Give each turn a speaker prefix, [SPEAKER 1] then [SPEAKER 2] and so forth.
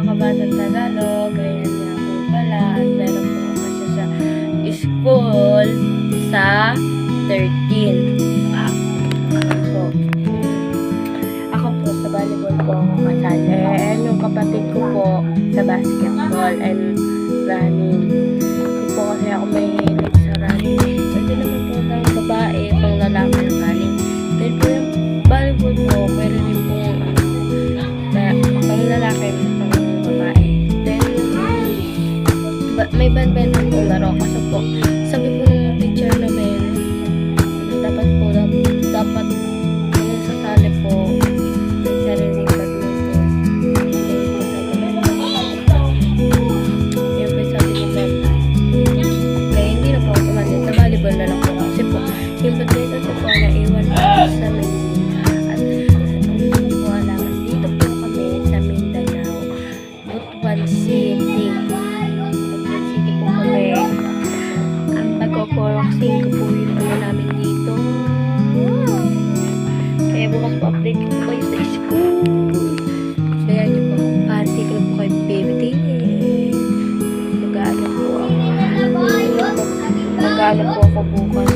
[SPEAKER 1] kabatang Tagalog. Ganyan nga po pala. At meron po ako siya sa school sa 13. So, ako po sa volleyball po ako kasali. And yung kapatid ko po sa basketball and running. Hindi po kasi ako mahilig sa running. Pwede naman po tayong babae, pang lalaki ng running. Then po yung volleyball po, pwede rin po pang lalaki, pang babae. Then, may band-band po laro. Kasi po, sabi po ng teacher namin, dapat yung sasali po, sariling badminton. Yun po sabi ni ma'am. Kaya hindi na po ako tumalit. Sa volleyball na lang po. Kasi po, yung badminton sa po, naiwan po sa Maynila. At hindi po alam. Dito po kami sa Mindanao, Butuan City. Butuan City po kami. Ang pagko-corroxing ko po yung ano namin dito. Kaya bukas po update ko kayo sa school. Kaya nyo po, party ko po kayo baby. Mag-ano po ako. Mag-ano po ako bukas